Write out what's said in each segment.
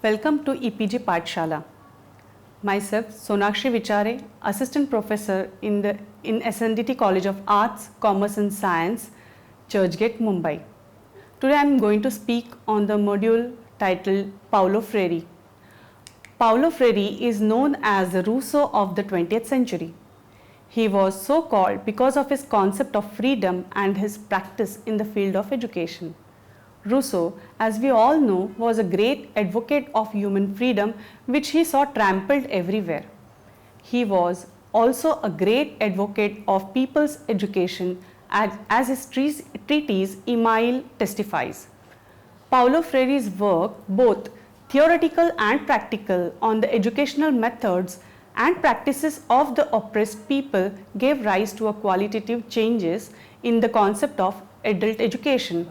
Welcome to EPG Pathshala. Myself, Sonakshi Vichare, Assistant Professor in SNDT College of Arts, Commerce and Science, Churchgate, Mumbai. Today I am going to speak on the module titled Paulo Freire. Paulo Freire is known as the Rousseau of the 20th century. He was so called because of his concept of freedom and his practice in the field of education. Rousseau, as we all know, was a great advocate of human freedom which he saw trampled everywhere. He was also a great advocate of people's education as his treatise Emile testifies. Paulo Freire's work, both theoretical and practical, on the educational methods and practices of the oppressed people gave rise to a qualitative changes in the concept of adult education.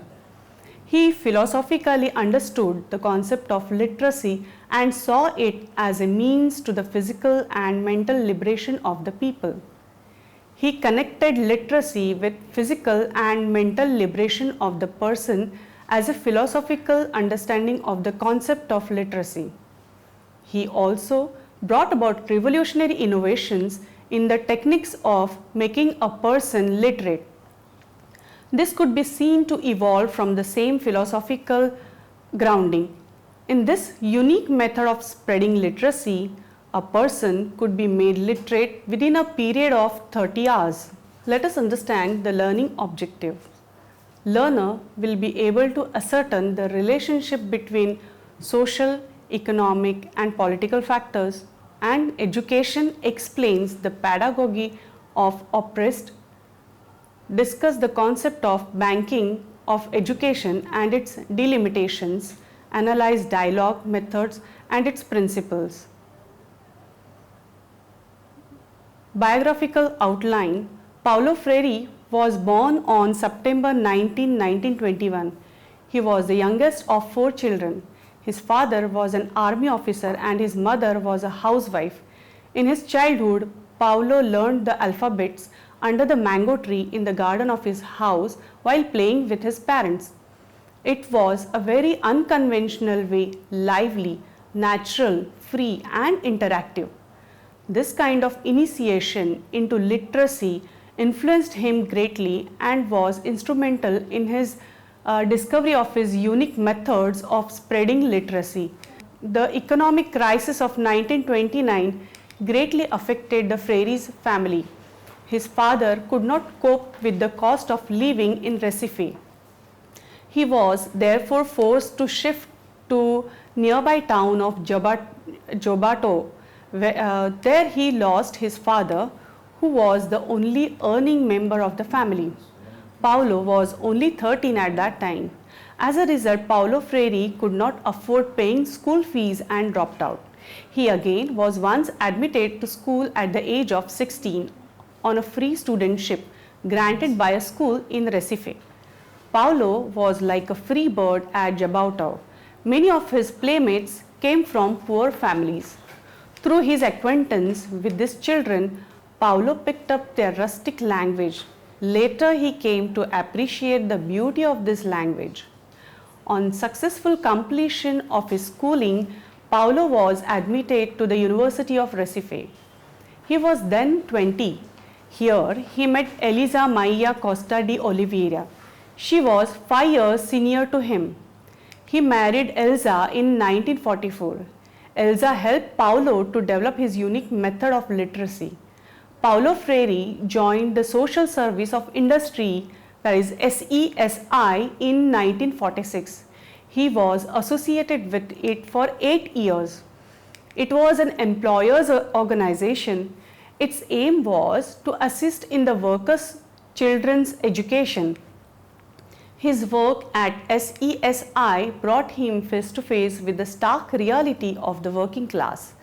He philosophically understood the concept of literacy and saw it as a means to the physical and mental liberation of the people. He connected literacy with physical and mental liberation of the person as a philosophical understanding of the concept of literacy. He also brought about revolutionary innovations in the techniques of making a person literate. This could be seen to evolve from the same philosophical grounding. In this unique method of spreading literacy, a person could be made literate within a period of 30 hours. Let us understand the learning objective. Learner will be able to ascertain the relationship between social, economic and political factors, and education explains the pedagogy of oppressed, discuss the concept of banking of education and its delimitations, analyze dialogue methods and its principles. Biographical outline. Paulo Freire was born on September 19, 1921. He was the youngest of 4 children. His father was an army officer and his mother was a housewife. In his childhood, Paulo learned the alphabets under the mango tree in the garden of his house while playing with his parents. It was a very unconventional way, lively, natural, free and interactive. This kind of initiation into literacy influenced him greatly and was instrumental in his discovery of his unique methods of spreading literacy. The economic crisis of 1929 greatly affected the Freire's family. His father could not cope with the cost of living in Recife. He was therefore forced to shift to nearby town of Jobato. There he lost his father, who was the only earning member of the family. Paulo was only 13 at that time. As a result, Paulo Freire could not afford paying school fees and dropped out. He again was once admitted to school at the age of 16 on a free studentship granted by a school in Recife. Paulo was like a free bird at Jaboatão. Many of his playmates came from poor families. Through his acquaintance with these children, Paulo picked up their rustic language. Later he came to appreciate the beauty of this language. On successful completion of his schooling, Paulo was admitted to the University of Recife. He was then 20. Here he met Elisa Maria Costa de Oliveira. She was 5 years senior to him. He married Elsa in 1944. Elsa helped Paulo to develop his unique method of literacy. Paulo Freire joined the Social Service of Industry, that is SESI, in 1946. He was associated with it for 8 years. It was an employers' organization. Its aim was to assist in the workers' children's education. His work at SESI brought him face to face with the stark reality of the working class.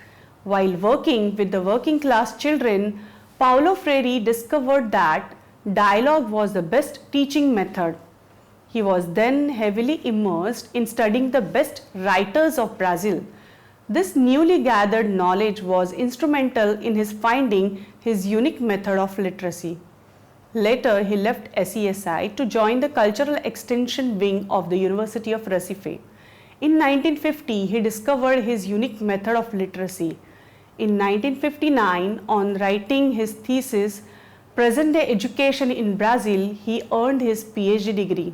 While working with the working class children, Paulo Freire discovered that dialogue was the best teaching method. He was then heavily immersed in studying the best writers of Brazil. This newly gathered knowledge was instrumental in his finding his unique method of literacy. Later, he left SESI to join the Cultural Extension Wing of the University of Recife. In 1950, he discovered his unique method of literacy. In 1959, on writing his thesis, Present Day Education in Brazil, he earned his PhD degree.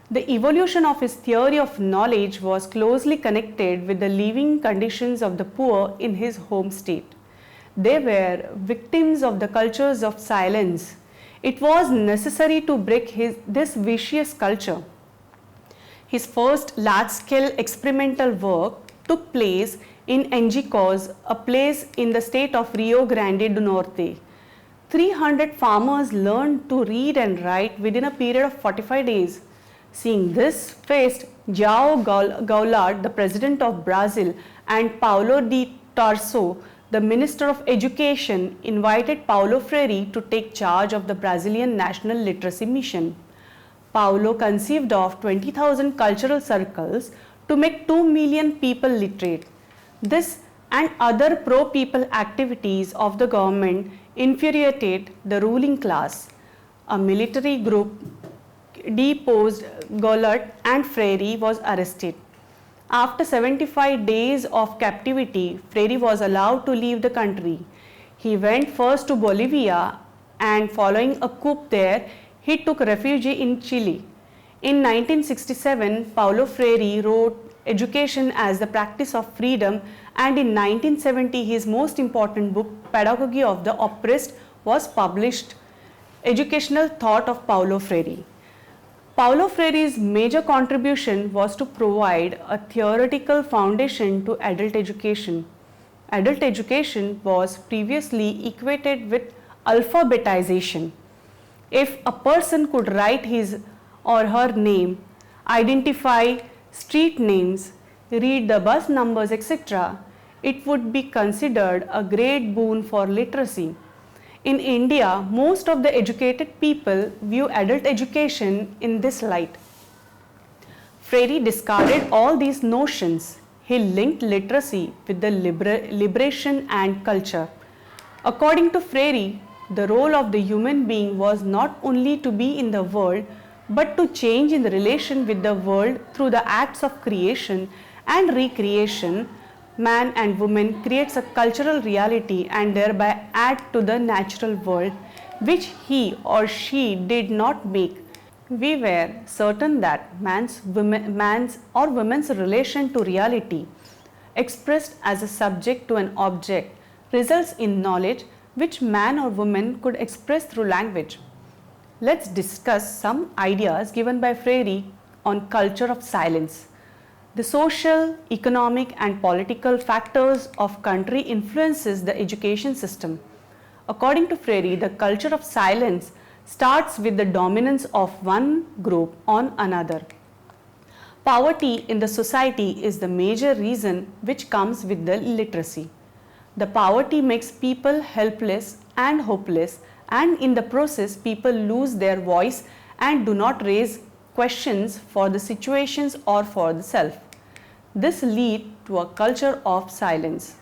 The evolution of his theory of knowledge was closely connected with the living conditions of the poor in his home state. They were victims of the cultures of silence. It was necessary to break this vicious culture. His first large-scale experimental work took place in Angicos, a place in the state of Rio Grande do Norte. 300 farmers learned to read and write within a period of 45 days. Seeing this, faced João Goulart, the president of Brazil, and Paulo de Tarso, the Minister of Education, invited Paulo Freire to take charge of the Brazilian National Literacy Mission. Paulo conceived of 20,000 cultural circles to make 2 million people literate. This and other pro-people activities of the government infuriated the ruling class. A military group deposed Goulart and Freire was arrested. After 75 days of captivity, Freire was allowed to leave the country. He went first to Bolivia and following a coup there, he took refuge in Chile. In 1967, Paulo Freire wrote Education as the Practice of Freedom, and in 1970 his most important book, Pedagogy of the Oppressed, was published. Educational Thought of Paulo Freire. Paulo Freire's major contribution was to provide a theoretical foundation to adult education. Adult education was previously equated with alphabetization. If a person could write his or her name, identify street names, read the bus numbers, etc., it would be considered a great boon for literacy. In India, most of the educated people view adult education in this light. Freire discarded all these notions. He linked literacy with the liberation and culture. According to Freire, the role of the human being was not only to be in the world, but to change in the relation with the world through the acts of creation and recreation. Man and woman creates a cultural reality and thereby add to the natural world which he or she did not make. We were certain that man's or woman's relation to reality, expressed as a subject to an object, results in knowledge which man or woman could express through language. Let's discuss some ideas given by Freire on culture of silence. The social, economic and political factors of country influences the education system. According to Freire, the culture of silence starts with the dominance of one group on another. Poverty in the society is the major reason which comes with the illiteracy. The poverty makes people helpless and hopeless, and in the process people lose their voice and do not raise questions for the situations or for the self. This leads to a culture of silence.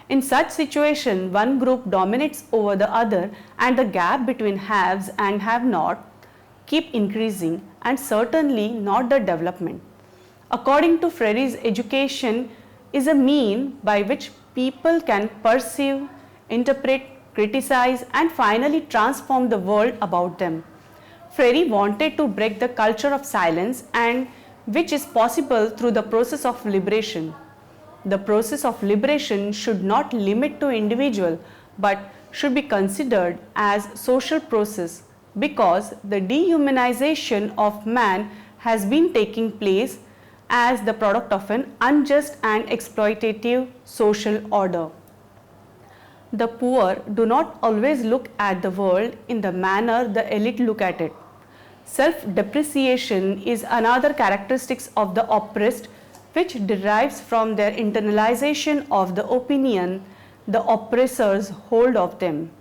In such situation, one group dominates over the other and the gap between haves and have-not keep increasing, and certainly not the development. According to Freire's, education is a mean by which people can perceive, interpret, criticize and finally transform the world about them. Freire wanted to break the culture of silence, and which is possible through the process of liberation. The process of liberation should not limit to individual but should be considered as social process, because the dehumanization of man has been taking place as the product of an unjust and exploitative social order. The poor do not always look at the world in the manner the elite look at it. Self-depreciation is another characteristic of the oppressed, which derives from their internalization of the opinion the oppressors hold of them.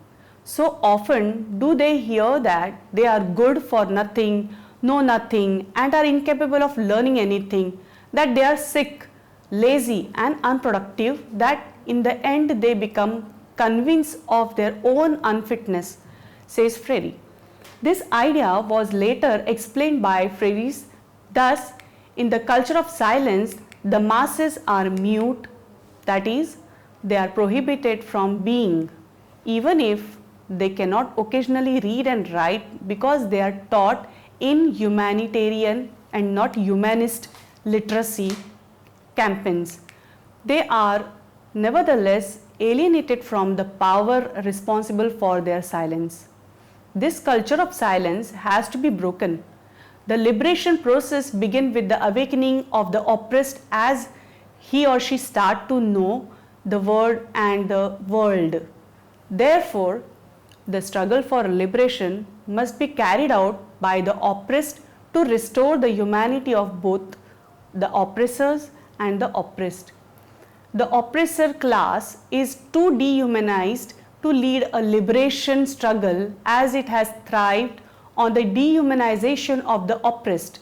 So often do they hear that they are good for nothing, know nothing and are incapable of learning anything, that they are sick, lazy and unproductive, that in the end they become convinced of their own unfitness, says Freire. This idea was later explained by Freire. Thus, in the culture of silence, The masses are mute, that is, they are prohibited from being, even if they cannot occasionally read and write because they are taught in humanitarian and not humanist literacy campaigns. They are nevertheless alienated from the power responsible for their silence. This culture of silence has to be broken. The liberation process begins with the awakening of the oppressed as he or she start to know the word and the world. Therefore, the struggle for liberation must be carried out by the oppressed to restore the humanity of both the oppressors and the oppressed. The oppressor class is too dehumanized to lead a liberation struggle as it has thrived on the dehumanization of the oppressed.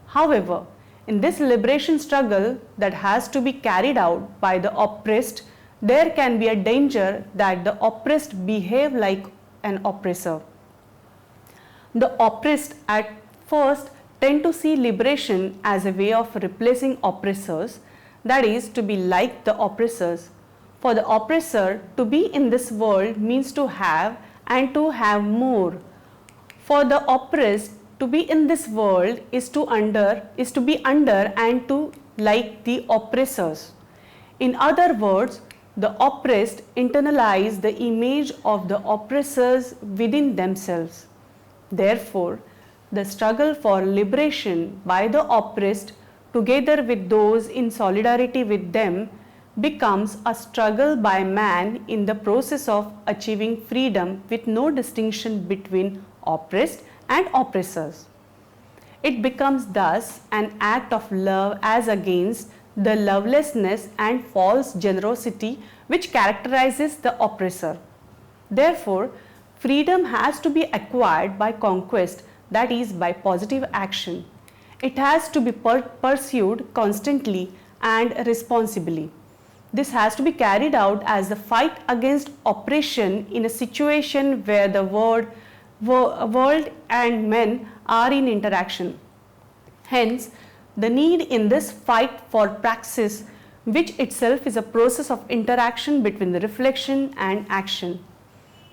However, in this liberation struggle that has to be carried out by the oppressed, there can be a danger that the oppressed behave like an oppressor. The oppressed at first tend to see liberation as a way of replacing oppressors, that is, to be like the oppressors. For the oppressor, to be in this world means to have and to have more. For the oppressed, to be in this world is to be under and to like the oppressors. In other words, the oppressed internalize the image of the oppressors within themselves. Therefore, the struggle for liberation by the oppressed, together with those in solidarity with them, becomes a struggle by man in the process of achieving freedom with no distinction between oppressed and oppressors. It becomes thus an act of love as against the lovelessness and false generosity which characterizes the oppressor. Therefore, freedom has to be acquired by conquest, that is, by positive action. It has to be pursued constantly and responsibly. This has to be carried out as a fight against oppression in a situation where the world and men are in interaction. Hence, the need in this fight for praxis, which itself is a process of interaction between the reflection and action.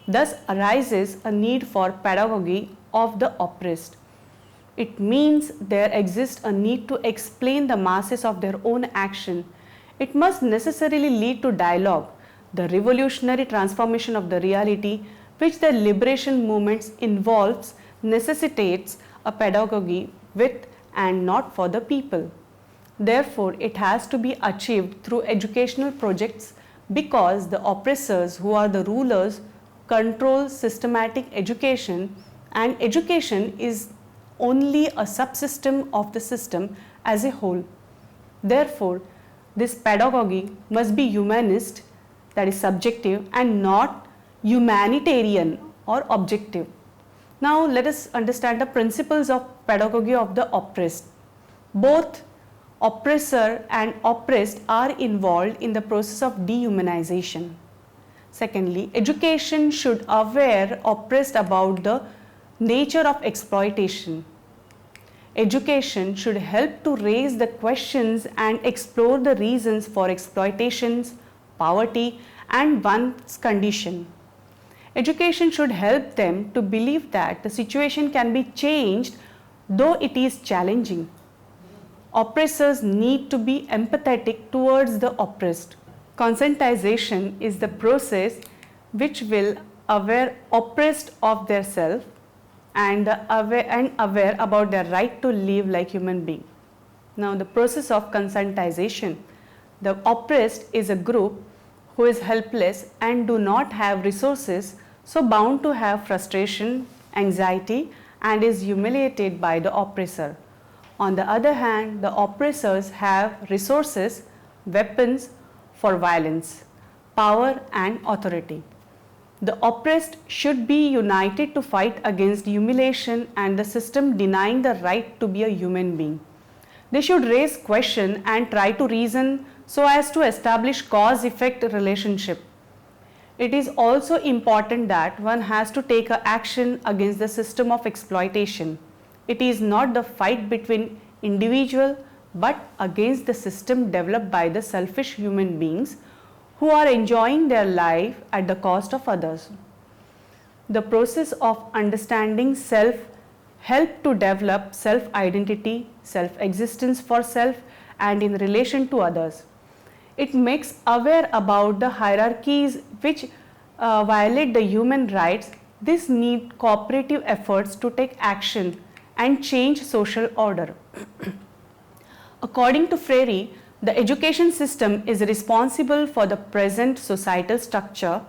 Thus arises a need for pedagogy of the oppressed. It means there exists a need to explain the masses of their own action. It must necessarily lead to dialogue, the revolutionary transformation of the reality which the liberation movements involves necessitates a pedagogy with and not for the people. Therefore, it has to be achieved through educational projects because the oppressors, who are the rulers, control systematic education, and education is only a subsystem of the system as a whole. Therefore, this pedagogy must be humanist, that is subjective, and not humanitarian or objective. Now let us understand the principles of pedagogy of the oppressed. Both oppressor and oppressed are involved in the process of dehumanization. Secondly, education should aware oppressed about the nature of exploitation. Education should help to raise the questions and explore the reasons for exploitations, poverty, and one's condition. Education should help them to believe that the situation can be changed, though it is challenging. Oppressors need to be empathetic towards the oppressed. Conscientization is the process which will aware oppressed of their self and aware about their right to live like human being. Now, the process of conscientization. The oppressed is a group who is helpless and do not have resources, so bound to have frustration, anxiety, and is humiliated by the oppressor. On the other hand, the oppressors have resources, weapons for violence, power, and authority. The oppressed should be united to fight against humiliation and the system denying the right to be a human being. They should raise question and try to reason so as to establish cause-effect relationship. It is also important that one has to take action against the system of exploitation. It is not the fight between individual but against the system developed by the selfish human beings who are enjoying their life at the cost of others. The process of understanding self helps to develop self-identity, self-existence for self and in relation to others. It makes aware about the hierarchies which violate the human rights. This need cooperative efforts to take action and change social order. According to Freire, the education system is responsible for the present societal structure,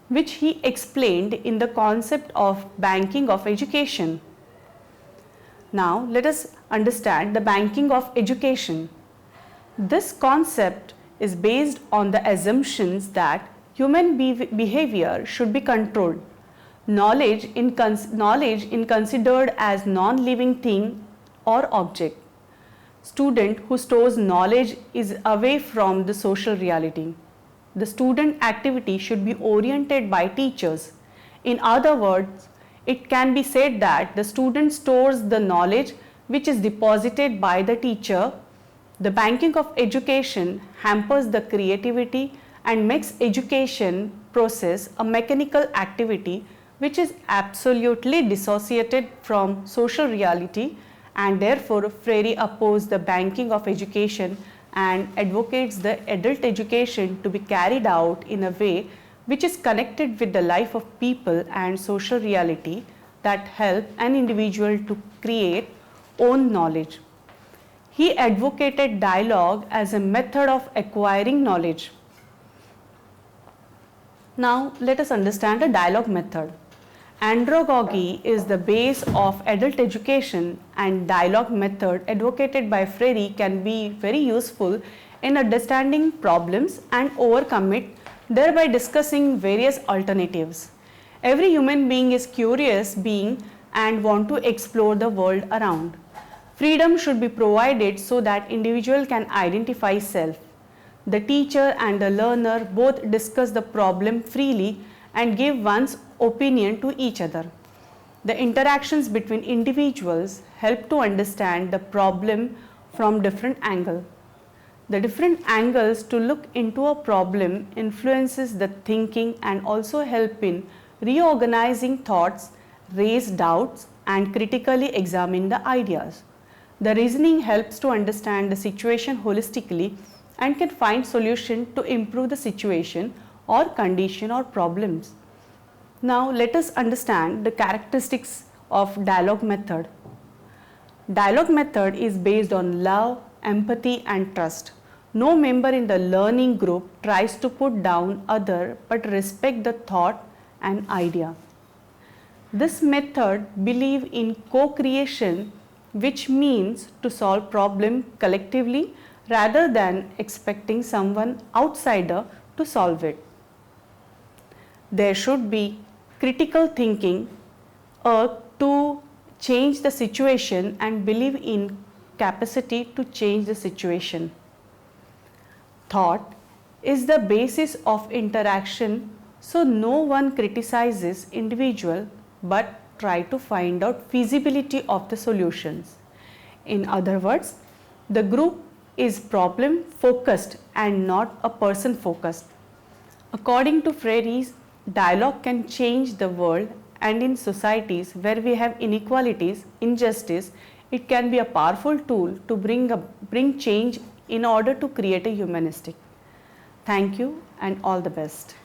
which he explained in the concept of banking of education. Now, let us understand the banking of education. This concept is based on the assumptions that human behavior should be controlled. Knowledge in considered as non-living thing or object. Student who stores knowledge is away from the social reality. The student activity should be oriented by teachers. In other words, it can be said that the student stores the knowledge which is deposited by the teacher. The banking of education hampers the creativity and makes education process a mechanical activity which is absolutely dissociated from social reality, and therefore Freire opposed the banking of education and advocates the adult education to be carried out in a way which is connected with the life of people and social reality that help an individual to create own knowledge. He advocated dialogue as a method of acquiring knowledge. Now let us understand the dialogue method. Andragogy is the base of adult education, and dialogue method advocated by Freire can be very useful in understanding problems and overcome it, thereby discussing various alternatives. Every human being is curious being and want to explore the world around. Freedom should be provided so that individual can identify self. The teacher and the learner both discuss the problem freely and give one's opinion to each other. The interactions between individuals help to understand the problem from different angles. The different angles to look into a problem influences the thinking and also help in reorganizing thoughts, raise doubts and critically examine the ideas. The reasoning helps to understand the situation holistically and can find solution to improve the situation or condition or problems. Now let us understand the characteristics of dialogue method. Dialogue method is based on love, empathy and trust. No member in the learning group tries to put down other but respect the thought and idea. This method believes in co-creation, which means to solve problem collectively rather than expecting someone outsider to solve it. There should be critical thinking to change the situation and believe in capacity to change the situation. Thought is the basis of interaction, so no one criticizes individual but try to find out feasibility of the solutions. In other words, the group is problem focused and not a person focused. According to Freire, dialogue can change the world, and in societies where we have inequalities, injustice, it can be a powerful tool to bring change in order to create a humanistic. Thank you and all the best.